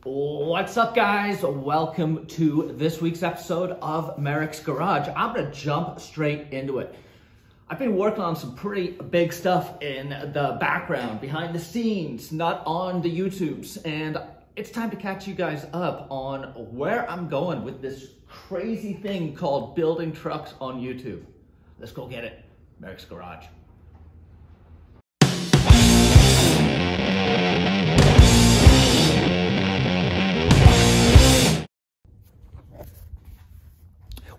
What's up, guys? Welcome to this week's episode of Merricks Garage. I'm gonna jump straight into it. I've been working on some pretty big stuff in the background, behind the scenes, not on the YouTubes, and it's time to catch you guys up on where I'm going with this crazy thing called building trucks on YouTube. Let's go get it. Merricks Garage.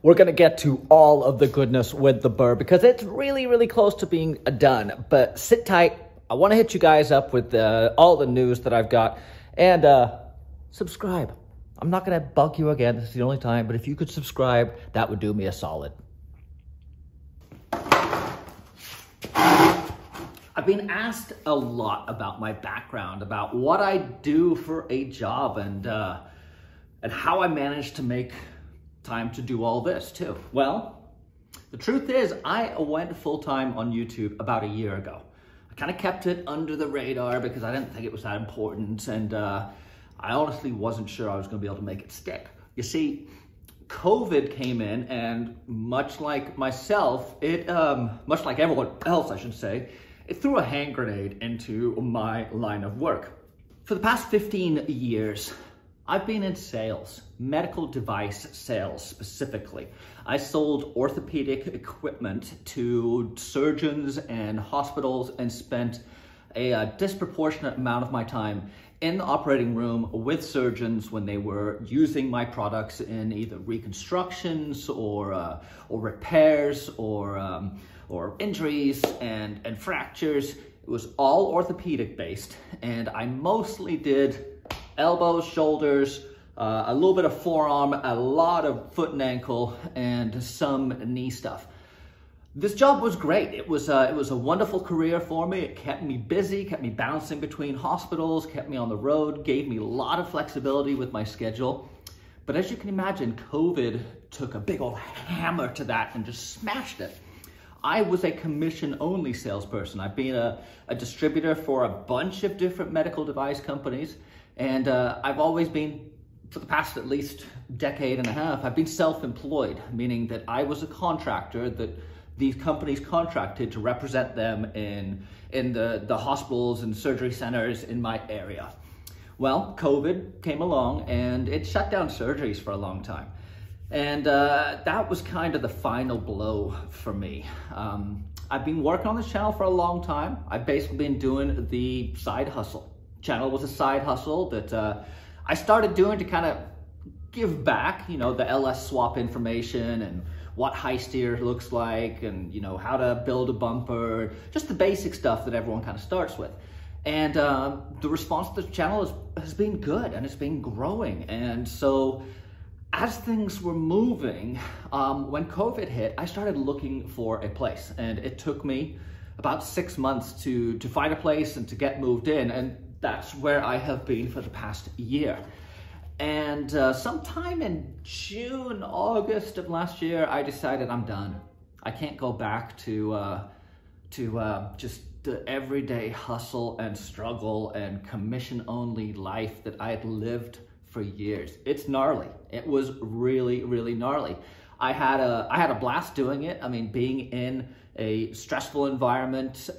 We're gonna get to all of the goodness with the burr because it's really close to being done. But sit tight. I want to hit you guys up with all the news that I've got, and subscribe. I'm not gonna bug you again. This is the only time, but if you could subscribe, that would do me a solid. I've been asked a lot about my background, about what I do for a job, and how I managed to make time to do all this too. Well, the truth is I went full-time on YouTube about a year ago. I kind of kept it under the radar because I didn't think it was that important, and I honestly wasn't sure I was going to be able to make it stick. You see, COVID came in, and much like myself, much like everyone else I should say, it threw a hand grenade into my line of work. For the past 15 years, I've been in sales, medical device sales specifically. I sold orthopedic equipment to surgeons and hospitals and spent a disproportionate amount of my time in the operating room with surgeons when they were using my products in either reconstructions or repairs or injuries and fractures. It was all orthopedic based, and I mostly did elbows, shoulders, a little bit of forearm, a lot of foot and ankle, and some knee stuff. This job was great. It was a wonderful career for me. It kept me busy, kept me bouncing between hospitals, kept me on the road, gave me a lot of flexibility with my schedule. But as you can imagine, COVID took a big old hammer to that and just smashed it. I was a commission-only salesperson. I've been a distributor for a bunch of different medical device companies, and I've always been, for the past at least decade and a half, I've been self-employed, meaning that I was a contractor that these companies contracted to represent them in the hospitals and surgery centers in my area. Well, COVID came along and it shut down surgeries for a long time. And that was kind of the final blow for me. I've been working on this channel for a long time. I've basically been doing the side hustle. Channel was a side hustle that I started doing to kind of give back, you know, the LS swap information and what high steer looks like, and, you know, how to build a bumper, just the basic stuff that everyone kind of starts with. And the response to the channel has been good, and it's been growing. And so as things were moving, when COVID hit, I started looking for a place, and it took me about 6 months to find a place and to get moved in, and that's where I have been for the past year. And sometime in June, August of last year, I decided I'm done. I can't go back to just the everyday hustle and struggle and commission-only life that I had lived for years. It's gnarly. It was really gnarly. I had a blast doing it. I mean, being in a stressful environment,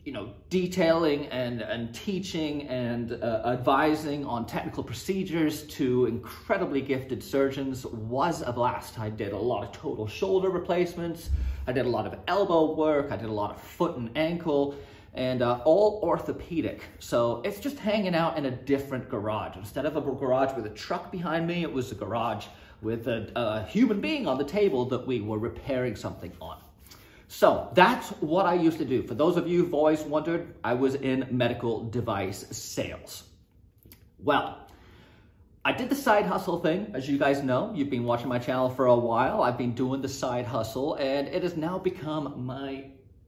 you know, detailing and teaching and advising on technical procedures to incredibly gifted surgeons was a blast. I did a lot of total shoulder replacements. I did a lot of elbow work. I did a lot of foot and ankle, and all orthopedic. So it's just hanging out in a different garage. Instead of a garage with a truck behind me, it was a garage with a human being on the table that we were repairing something on. So that's what I used to do. For those of you who've always wondered, I was in medical device sales. Well, I did the side hustle thing. As you guys know, you've been watching my channel for a while. I've been doing the side hustle, and it has now become my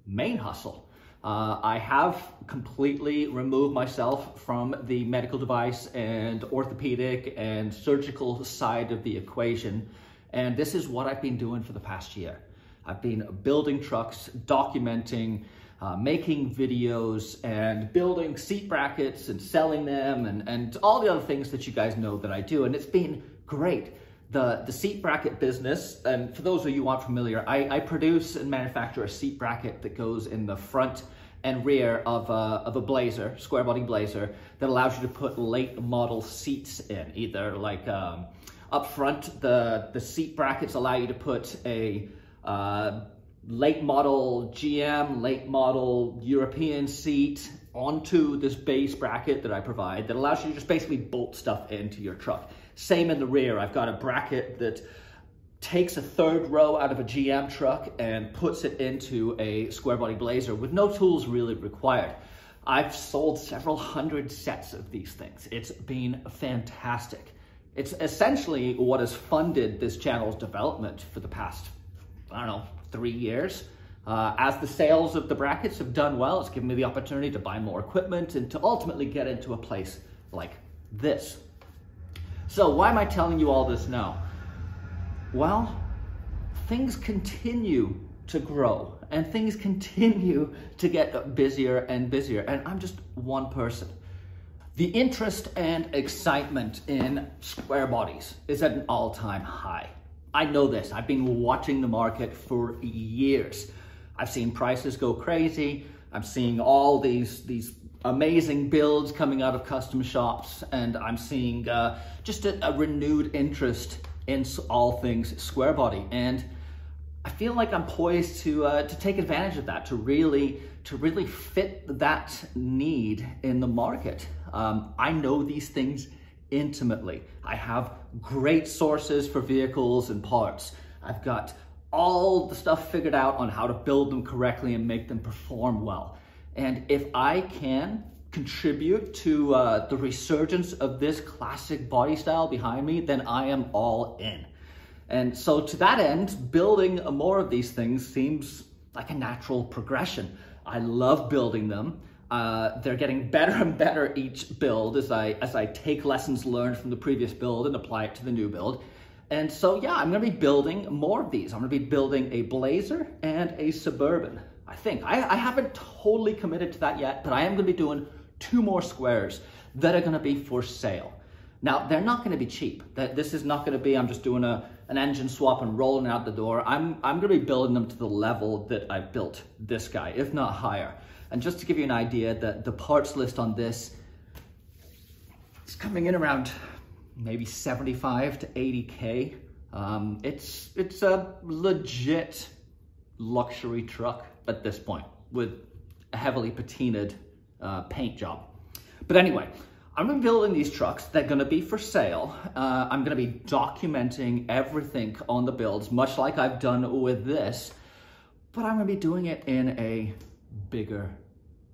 main hustle. I have completely removed myself from the medical device and orthopedic and surgical side of the equation, and this is what I've been doing for the past year. I've been building trucks, documenting, making videos and building seat brackets and selling them and all the other things that you guys know that I do. And it's been great. The seat bracket business, and for those of you who aren't familiar, I produce and manufacture a seat bracket that goes in the front and rear of a Blazer, square body Blazer, that allows you to put late model seats in. Either like up front, the seat brackets allow you to put a late model GM, late model European seat onto this base bracket that I provide that allows you to just basically bolt stuff into your truck. Same in the rear. I've got a bracket that takes a third row out of a GM truck and puts it into a square body Blazer with no tools really required. I've sold several hundred sets of these things. It's been fantastic. It's essentially what has funded this channel's development for the past, I don't know, 3 years. As the sales of the brackets have done well, it's given me the opportunity to buy more equipment and to ultimately get into a place like this. So why am I telling you all this now? Well, things continue to grow and things continue to get busier and busier, and I'm just one person. The interest and excitement in square bodies is at an all-time high. I know this. I've been watching the market for years. I've seen prices go crazy. I'm seeing all these amazing builds coming out of custom shops, and I'm seeing just a renewed interest in all things square body. And I feel like I'm poised to take advantage of that, to really fit that need in the market. I know these things intimately. I have great sources for vehicles and parts. I've got all the stuff figured out on how to build them correctly and make them perform well. And if I can contribute to the resurgence of this classic body style behind me, then I am all in. And so to that end, building more of these things seems like a natural progression. I love building them. They're getting better and better each build as I take lessons learned from the previous build and apply it to the new build. And so yeah, I'm gonna be building more of these. I'm gonna be building a Blazer and a Suburban, I think. I haven't totally committed to that yet, but I am gonna be doing 2 more squares that are gonna be for sale. Now, they're not gonna be cheap. This is not gonna be, I'm just doing an engine swap and rolling out the door. I'm gonna be building them to the level that I built this guy, if not higher. And just to give you an idea, the parts list on this is coming in around maybe 75 to 80K. It's a legit luxury truck at this point with a heavily patinaed paint job. But anyway, I'm gonna be building these trucks. They're gonna be for sale. I'm gonna be documenting everything on the builds, much like I've done with this, but I'm gonna be doing it in a bigger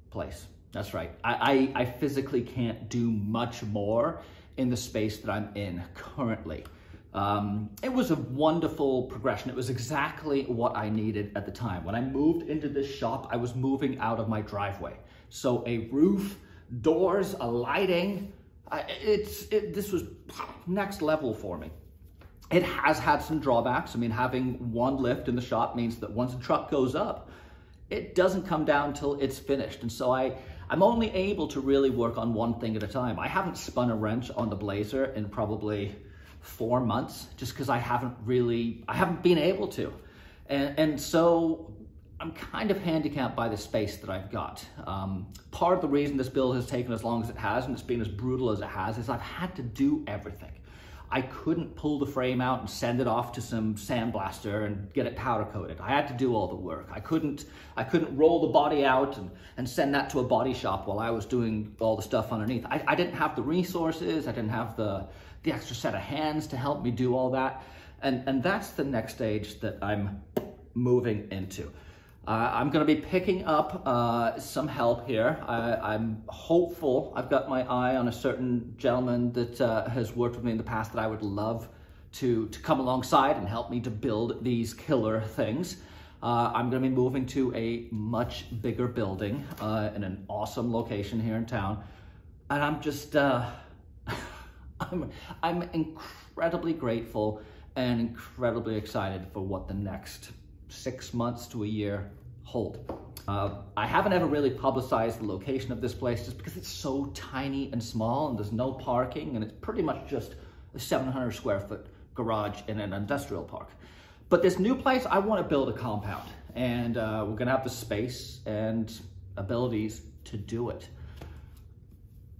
place. That's right. I physically can't do much more in the space that I'm in currently. It was a wonderful progression. It was exactly what I needed at the time. When I moved into this shop, I was moving out of my driveway. So a roof, doors, a lighting, this was next level for me. It has had some drawbacks. I mean, having one lift in the shop means that once the truck goes up, it doesn't come down till it's finished. And so I'm only able to really work on one thing at a time. I haven't spun a wrench on the Blazer in probably 4 months, just because I haven't been able to. And so I'm kind of handicapped by the space that I've got. Part of the reason this build has taken as long as it has and it's been as brutal as it has is I've had to do everything. I couldn't pull the frame out and send it off to some sandblaster and get it powder coated. I had to do all the work. I couldn't roll the body out and send that to a body shop while I was doing all the stuff underneath. I didn't have the resources. I didn't have the extra set of hands to help me do all that. And that's the next stage that I'm moving into. I'm gonna be picking up some help here. I'm hopeful. I've got my eye on a certain gentleman that has worked with me in the past that I would love to come alongside and help me to build these killer things. I'm gonna be moving to a much bigger building in an awesome location here in town. And I'm just, I'm incredibly grateful and incredibly excited for what the next 6 months to a year hold. I haven't ever really publicized the location of this place just because it's so tiny and small and there's no parking and it's pretty much just a 700 square foot garage in an industrial park. But this new place, I want to build a compound and we're going to have the space and abilities to do it.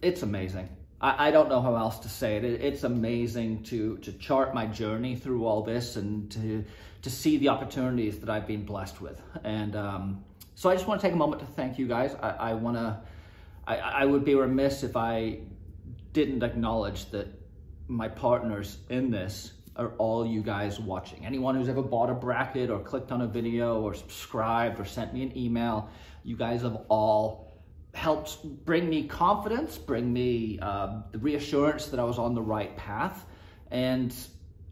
It's amazing. I don't know how else to say it. It's amazing to chart my journey through all this and to see the opportunities that I've been blessed with. And so I just want to take a moment to thank you guys. I would be remiss if I didn't acknowledge that my partners in this are all you guys watching. Anyone who's ever bought a bracket or clicked on a video or subscribed or sent me an email, you guys have all helped bring me confidence, bring me the reassurance that I was on the right path. And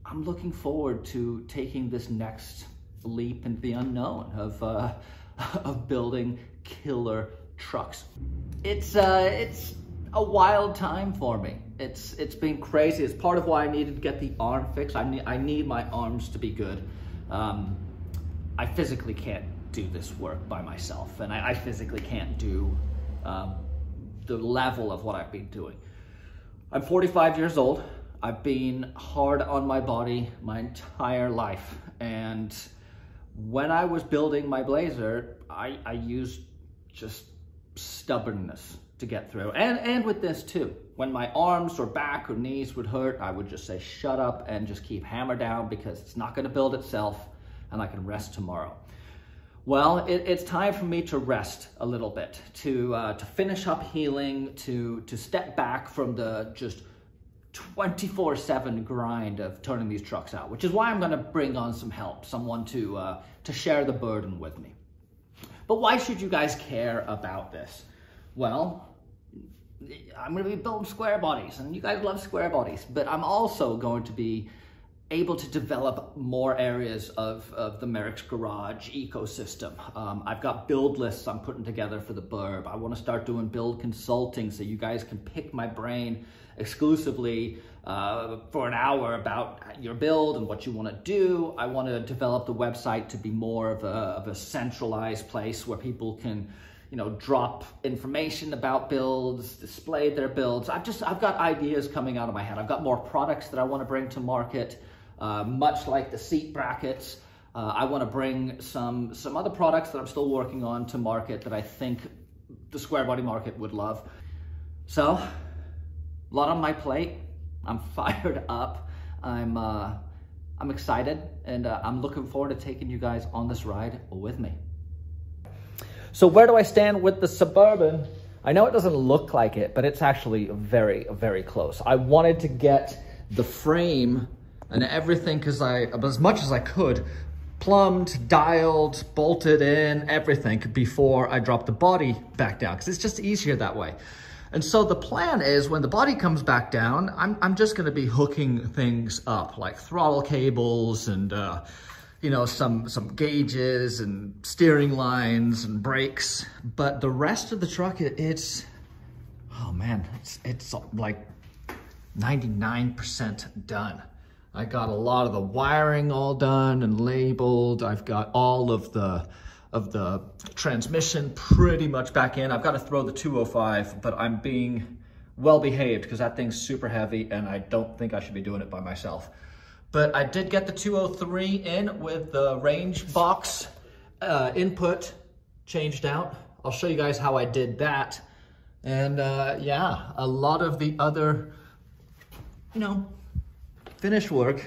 I'm looking forward to taking this next leap into the unknown of building killer trucks. It's a wild time for me. It's been crazy. It's part of why I needed to get the arm fixed. I need my arms to be good. I physically can't do this work by myself, and I physically can't do the level of what I've been doing. I'm 45 years old. I've been hard on my body my entire life. And when I was building my Blazer, I used just stubbornness to get through. And with this too. When my arms or back or knees would hurt, I would just say, shut up and just keep hammer down because it's not gonna build itself and I can rest tomorrow. Well, it's time for me to rest a little bit, to finish up healing, to step back from the just 24/7 grind of turning these trucks out, which is why I'm going to bring on some help, someone to share the burden with me. But why should you guys care about this? Well, I'm going to be building square bodies, and you guys love square bodies, but I'm also going to be able to develop more areas of the Merricks Garage ecosystem. I've got build lists I'm putting together for the burb. I want to start doing build consulting so you guys can pick my brain exclusively for an hour about your build and what you want to do. I want to develop the website to be more of a centralized place where people can, you know, drop information about builds, display their builds. I've got ideas coming out of my head. I've got more products that I want to bring to market. Much like the seat brackets, I want to bring some other products that I'm still working on to market that I think the square body market would love. So, a lot on my plate. I'm fired up. I'm excited, and I'm looking forward to taking you guys on this ride with me. So where do I stand with the Suburban? I know it doesn't look like it, but it's actually very, very close. I wanted to get the frame and everything, because as much as I could, plumbed, dialed, bolted in, everything before I drop the body back down, because it's just easier that way. And so the plan is when the body comes back down, I'm just going to be hooking things up, like throttle cables and you know, some gauges and steering lines and brakes. But the rest of the truck, it's oh man, it's like 99% done. I got a lot of the wiring all done and labeled. I've got all of the transmission pretty much back in. I've got to throw the 205, but I'm being well behaved because that thing's super heavy and I don't think I should be doing it by myself. But I did get the 203 in with the range box input changed out. I'll show you guys how I did that. And yeah, a lot of the other, you know, finish work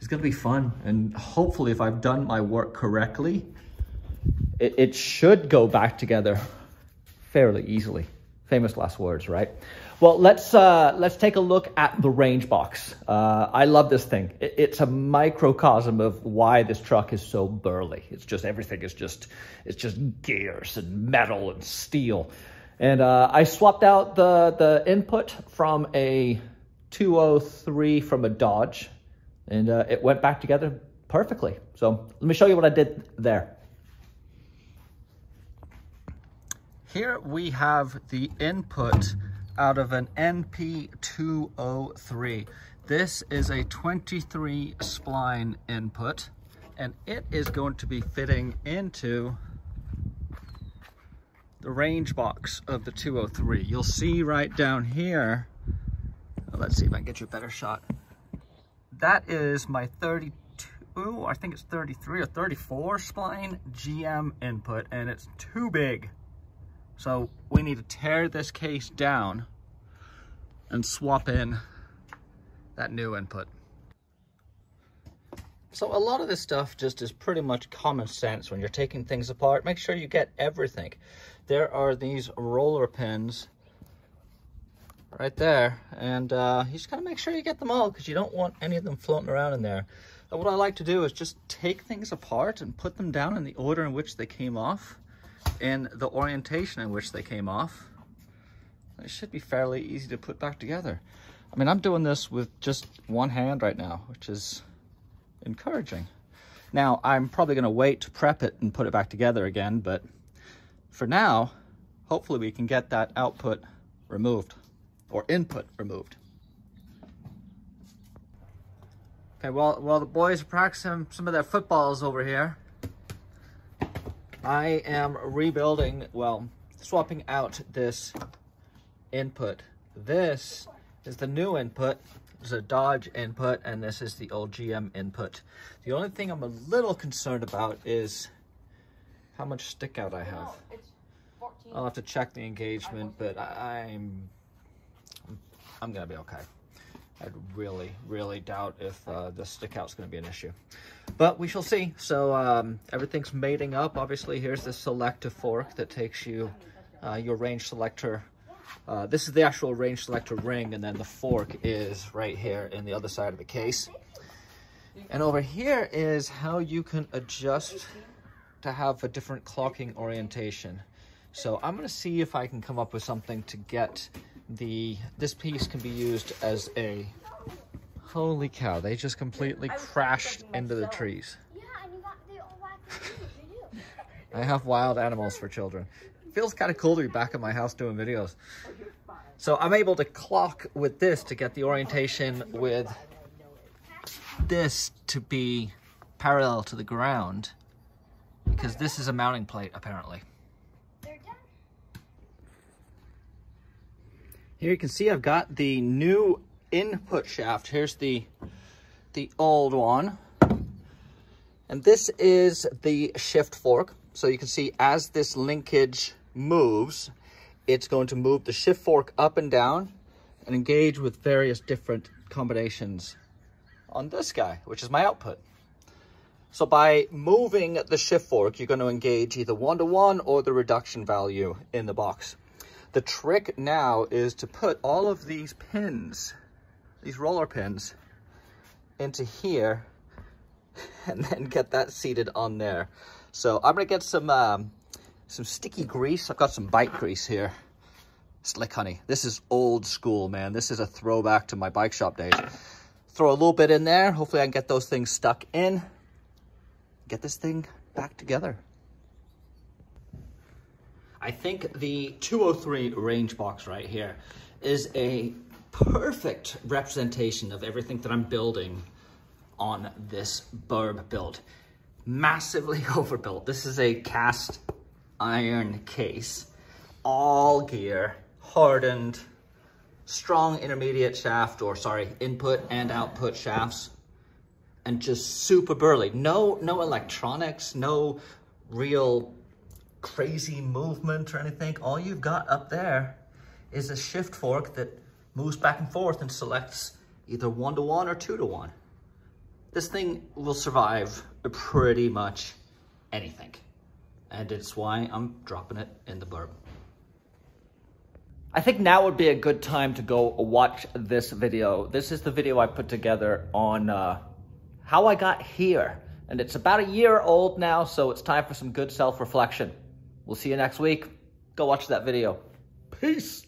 is gonna be fun. And hopefully if I've done my work correctly, it should go back together fairly easily. Famous last words, right? Well, let's take a look at the range box. I love this thing. It's a microcosm of why this truck is so burly. It's just, everything is just, it's just gears and metal and steel. And I swapped out the input from a 203 from a Dodge, and it went back together perfectly. So let me show you what I did there. Here we have the input out of an NP203. This is a 23 spline input, and it is going to be fitting into the range box of the 203. You'll see right down here, let's see if I can get you a better shot. That is my 32, I think it's 33 or 34 spline GM input, and it's too big. So we need to tear this case down and swap in that new input. So a lot of this stuff just is pretty much common sense when you're taking things apart. Make sure you get everything. There are these roller pins right there, and you just gotta make sure you get them all because you don't want any of them floating around in there. And what I like to do is just take things apart and put them down in the order in which they came off, in the orientation in which they came off. It should be fairly easy to put back together. I mean, I'm doing this with just one hand right now, which is encouraging. Now, I'm probably going to wait to prep it and put it back together again, but for now, hopefully we can get that output removed, or input removed. Okay, while the boys are practicing some of their footballs over here, I am rebuilding, well, swapping out this input. This is the new input. This is a Dodge input, and this is the old GM input. The only thing I'm a little concerned about is how much stick out I have. No, it's 14. I'll have to check the engagement, but I'm gonna be okay. I really doubt if the stick out's gonna be an issue, but we shall see. So everything's mating up. Obviously, here's the selective fork that takes you your range selector. This is the actual range selector ring, and then the fork is right here in the other side of the case. And over here is how you can adjust to have a different clocking orientation. So I'm going to see if I can come up with something to get this piece can be used as a, holy cow, they just completely crashed into the trees. Yeah, and you got the old wild animals. I have wild animals for children. It feels kind of cool to be back at my house doing videos. So I'm able to clock with this to get the orientation with this to be parallel to the ground, because this is a mounting plate apparently. Here you can see I've got the new input shaft. Here's the old one. And this is the shift fork. So you can see as this linkage moves, it's going to move the shift fork up and down and engage with various different combinations on this guy, which is my output. So by moving the shift fork, you're going to engage either 1-to-1 or the reduction value in the box. The trick now is to put all of these pins, these roller pins, into here and then get that seated on there. So I'm gonna get some sticky grease. I've got some bike grease here. Slick Honey. This is old school, man. This is a throwback to my bike shop days. Throw a little bit in there. Hopefully I can get those things stuck in. Get this thing back together. I think the 203 range box right here is a perfect representation of everything that I'm building on this burb build. Massively overbuilt. This is a cast iron case, all gear, hardened, strong intermediate shaft, or sorry, input and output shafts, and just super burly. No electronics, no real crazy movement or anything. All you've got up there is a shift fork that moves back and forth and selects either 1-to-1 or 2-to-1. This thing will survive pretty much anything, and it's why I'm dropping it in the burb. I think now would be a good time to go watch this video. This is the video I put together on how I got here, and it's about a year old now, so it's time for some good self-reflection. We'll see you next week. Go watch that video. Peace.